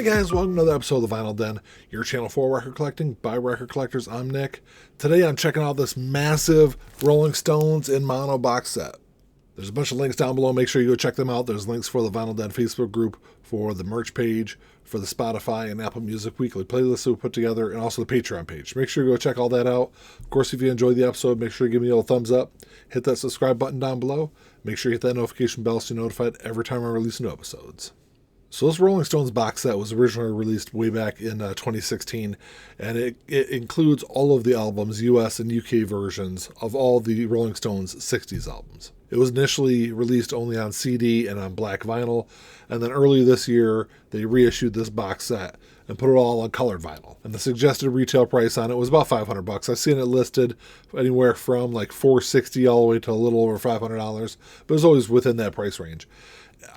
Hey guys, welcome to another episode of The Vinyl Den, your channel for record collecting by record collectors. I'm Nick. Today I'm checking out this massive Rolling Stones in mono box set. There's a bunch of links down below. Make sure you go check them out. There's links for the Vinyl Den Facebook group, for the merch page, for the Spotify and Apple Music weekly playlists that we put together, and also the Patreon page. Make sure you go check all that out. Of course, if you enjoyed the episode, make sure you give me a little thumbs up. Hit that subscribe button down below. Make sure you hit that notification bell so you're notified every time I release new episodes. So this Rolling Stones box set was originally released way back in 2016, and it includes all of the albums, US and UK versions, of all the Rolling Stones 60s albums. It was initially released only on CD and on black vinyl, and then early this year they reissued this box set and put it all on colored vinyl. And the suggested retail price on it was about $500. I've seen it listed anywhere from like $460 all the way to a little over $500, but it was always within that price range.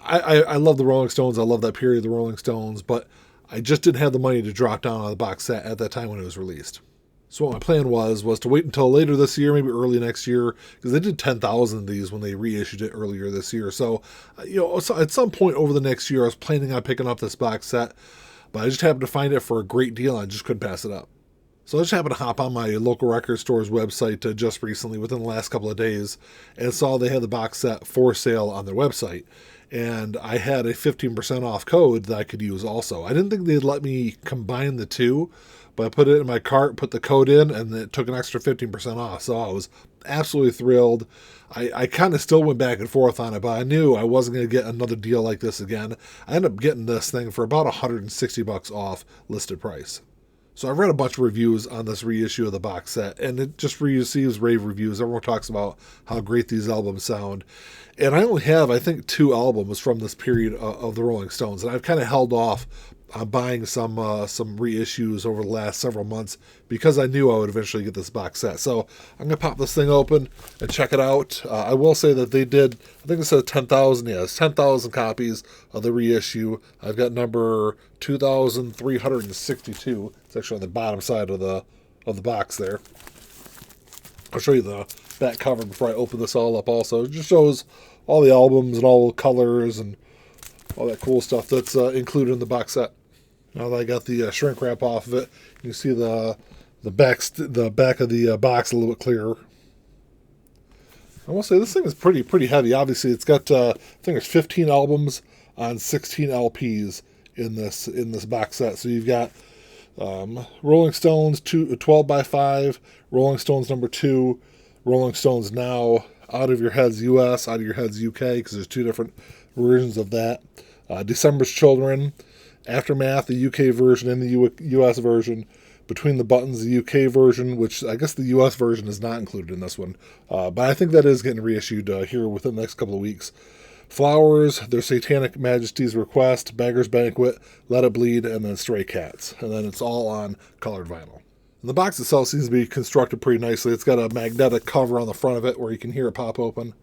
I love the Rolling Stones. I love that period of the Rolling Stones, but I just didn't have the money to drop down on the box set at that time when it was released. So what my plan was to wait until later this year, maybe early next year, because they did 10,000 of these when they reissued it earlier this year. So, at some point over the next year, I was planning on picking up this box set, but I just happened to find it for a great deal. And I just couldn't pass it up. So I just happened to hop on my local record store's website just recently, within the last couple of days, and saw they had the box set for sale on their website. And I had a 15% off code that I could use also. I didn't think they'd let me combine the two, but I put it in my cart, put the code in, and it took an extra 15% off. So I was absolutely thrilled. I kind of still went back and forth on it, but I knew I wasn't going to get another deal like this again. I ended up getting this thing for about $160 off listed price. So I've read a bunch of reviews on this reissue of the box set, and it just receives rave reviews. Everyone talks about how great these albums sound. And I only have, I think, 2 albums from this period of the Rolling Stones, and I've kind of held off on buying some reissues over the last several months because I knew I would eventually get this box set. So I'm going to pop this thing open and check it out. I will say that they did, I think it says 10,000, it's 10,000 copies of the reissue. I've got number 2,362. It's actually on the bottom side of the box there. I'll show you the back cover before I open this all up also. It just shows all the albums and all the colors and all that cool stuff that's included in the box set. Now that I got the shrink wrap off of it, you can see the back of the box a little bit clearer. I will say this thing is pretty heavy. Obviously, it's got I think there's 15 albums on 16 LPs in this box set. So you've got Rolling Stones 12x5, Rolling Stones number 2, Rolling Stones Now, Out of Your Heads US, Out of Your Heads UK, because there's 2 different versions of that. December's Children, Aftermath, the UK version and the US version, Between the Buttons, the UK version, which I guess the US version is not included in this one, but I think that is getting reissued here within the next couple of weeks. Flowers, Their Satanic Majesty's Request, Beggar's Banquet, Let It Bleed, and then Stray Cats. And then it's all on colored vinyl. And the box itself seems to be constructed pretty nicely. It's got a magnetic cover on the front of it where you can hear it pop open.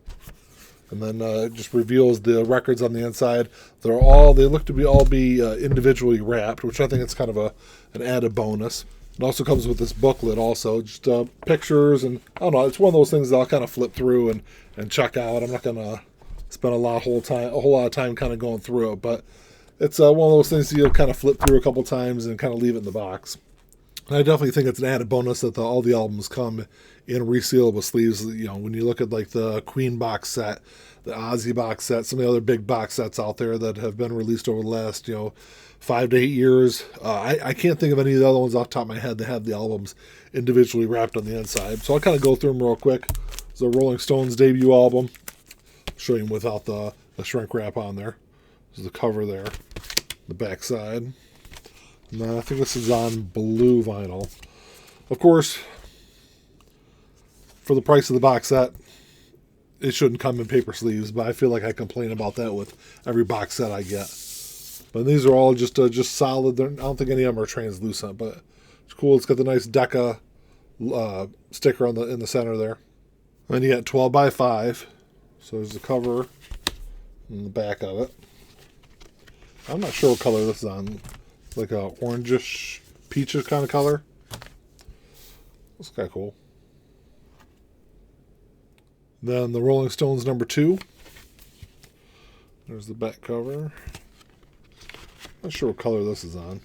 And then it just reveals the records on the inside. They look to be individually wrapped, which I think is kind of an added bonus. It also comes with this booklet also, just pictures, and I don't know, it's one of those things that I'll kind of flip through and check out. I'm not going to spend a whole lot of time kind of going through it, but it's one of those things you'll kind of flip through a couple times and kind of leave it in the box. And I definitely think it's an added bonus that all the albums come in resealable sleeves. When you look at like the Queen box set, the Ozzy box set, some of the other big box sets out there that have been released over the last 5 to 8 years, I can't think of any of the other ones off the top of my head that have the albums individually wrapped on the inside. So I'll kind of go through them real quick. It's the Rolling Stones debut album. I'll show you them without the shrink wrap on there. There's the cover there, the back side. No, I think this is on blue vinyl. Of course, for the price of the box set, it shouldn't come in paper sleeves, but I feel like I complain about that with every box set I get. But these are all just solid. I don't think any of them are translucent, but it's cool. It's got the nice Decca sticker in the center there. And then you got 12x5. So there's the cover and the back of it. I'm not sure what color this is on. Like a orangish, peachish kind of color. That's kind of cool. Then the Rolling Stones number 2. There's the back cover. Not sure what color this is on.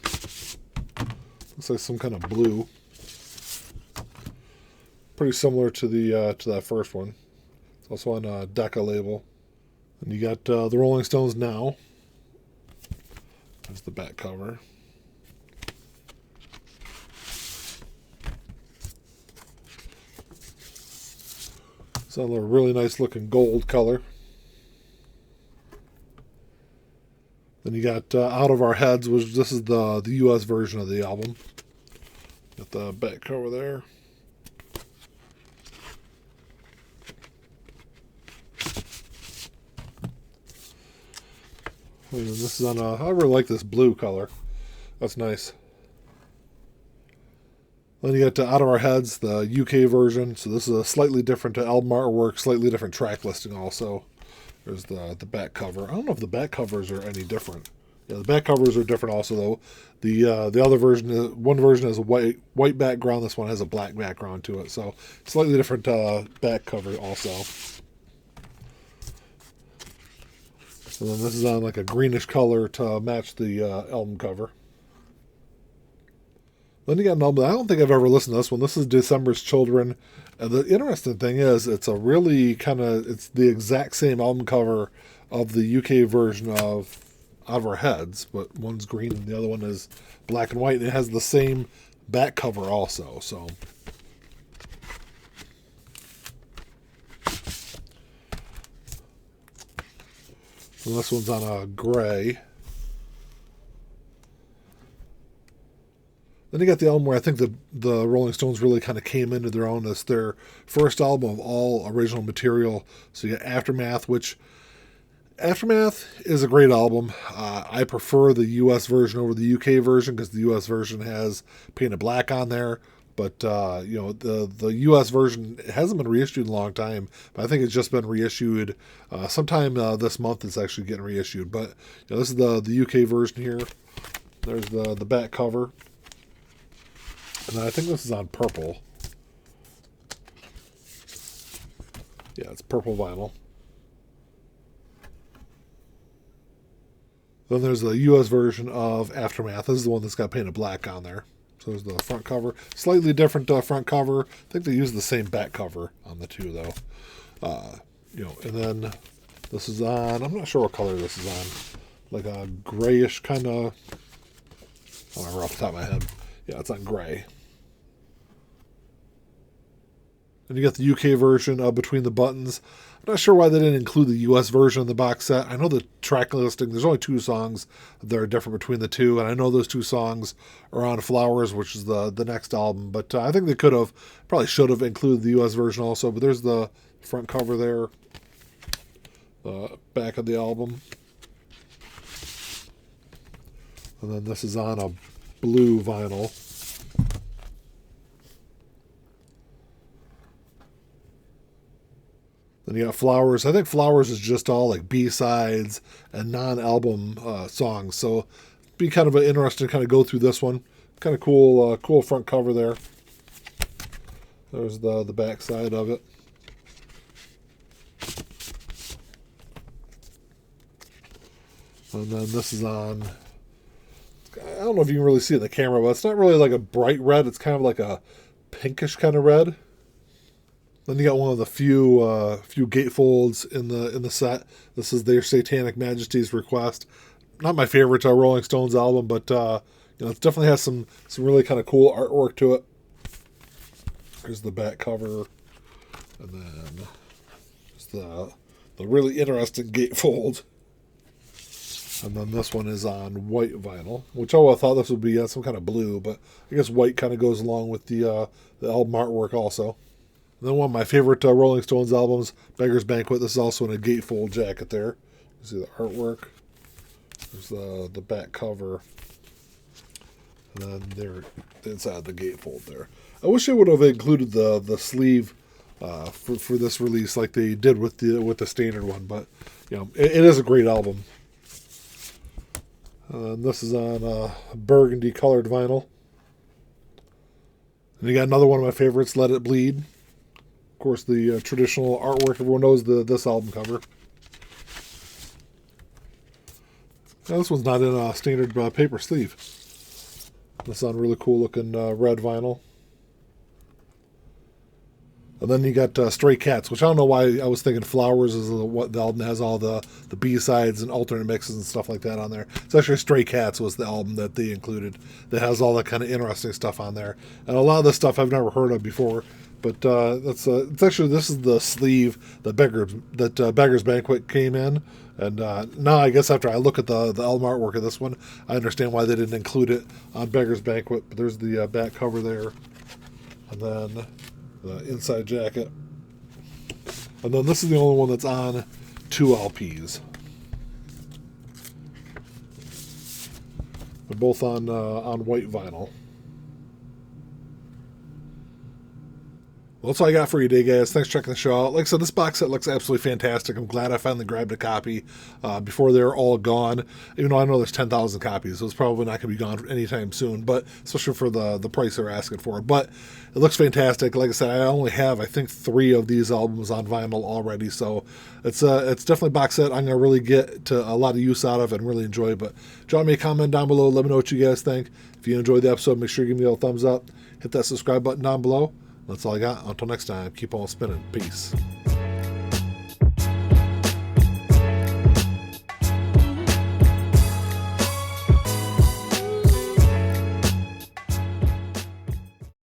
Looks like some kind of blue. Pretty similar to the to that first one. It's also on a Decca label. And you got the Rolling Stones Now. There's the back cover. It's a really nice looking gold color. Then you got Out of Our Heads, which this is the US version of the album. Got the back cover there. And this is on a, I really like this blue color. That's nice. Then you got Out of Our Heads, the UK version. So this is a slightly different album artwork, slightly different track listing also. There's the back cover. I don't know if the back covers are any different. Yeah, the back covers are different also though. The other version is, one version has a white background. This one has a black background to it. So slightly different back cover also. And then this is on like a greenish color to match the album cover. Then you got an album. I don't think I've ever listened to this one. This is December's Children. And the interesting thing is, it's a really kind of, it's the exact same album cover of the UK version of Out of Our Heads, but one's green and the other one is black and white. And it has the same back cover also. So. And this one's on a gray. Then you got the album where I think the Rolling Stones really kind of came into their own. It's their first album of all original material. So you got Aftermath, which Aftermath is a great album. I prefer the US version over the UK version because the US version has Painted Black on there. But, you know, the U.S. version hasn't been reissued in a long time. But I think it's just been reissued sometime this month. It's actually getting reissued. But, you know, this is the U.K. version here. There's the back cover. And I think this is on purple. Yeah, it's purple vinyl. Then there's the U.S. version of Aftermath. This is the one that's got Painted Black on there. So there's the front cover. Slightly different front cover. I think they use the same back cover on the two, though. You know, and then this is on, I'm not sure what color this is on. Like a grayish kind of, I don't remember off the top of my head. Yeah, it's on gray. And you got the UK version of Between the Buttons. I'm not sure why they didn't include the US version of the box set. I know the track listing, there's only 2 songs that are different between the two, and I know those 2 songs are on Flowers, which is the next album, but I think they probably should have included the US version also, but there's the front cover there, the back of the album. And then this is on a blue vinyl. Then you got Flowers. I think Flowers is just all like B-sides and non-album songs. So it'd be kind of interesting to kind of go through this one. Kind of cool, cool front cover there. There's the back side of it. And then this is on, I don't know if you can really see it in the camera, but it's not really like a bright red. It's kind of like a pinkish kind of red. Then you got one of the few gatefolds in the set. This is their Satanic Majesty's Request. Not my favorite Rolling Stones album, but you know, it definitely has some really kind of cool artwork to it. Here's the back cover, and then just the really interesting gatefold. And then this one is on white vinyl, which I thought this would be some kind of blue, but I guess white kind of goes along with the album artwork also. And then one of my favorite Rolling Stones albums, Beggar's Banquet. This is also in a gatefold jacket there. You see the artwork. There's the back cover. And then there inside the gatefold there. I wish they would have included the sleeve for this release like they did with the standard one, but you know, it is a great album. And this is on burgundy colored vinyl. And you got another one of my favorites, Let It Bleed. Of course, the traditional artwork. Everyone knows this album cover. Now, this one's not in a standard paper sleeve. This is on really cool looking red vinyl. And then you got Stray Cats, which I don't know why I was thinking Flowers is what the album that has all the B-sides and alternate mixes and stuff like that on there. It's actually Stray Cats was the album that they included that has all that kind of interesting stuff on there. And a lot of this stuff I've never heard of before. But it's actually, this is the sleeve that Beggar's Banquet came in. And now I guess after I look at the album artwork of this one, I understand why they didn't include it on Beggar's Banquet. But there's the back cover there. And then the inside jacket. And then this is the only one that's on 2 LPs. They're both on white vinyl. Well, that's all I got for you today, guys. Thanks for checking the show out. Like I said, this box set looks absolutely fantastic. I'm glad I finally grabbed a copy before they're all gone. Even though I know there's 10,000 copies, so it's probably not going to be gone anytime soon, but especially for the price they're asking for. But it looks fantastic. Like I said, I only have, I think, 3 of these albums on vinyl already, so it's definitely a box set I'm going to really get to a lot of use out of and really enjoy. But drop me a comment down below. Let me know what you guys think. If you enjoyed the episode, make sure you give me a thumbs up. Hit that subscribe button down below. That's all I got. Until next time, keep on spinning. Peace.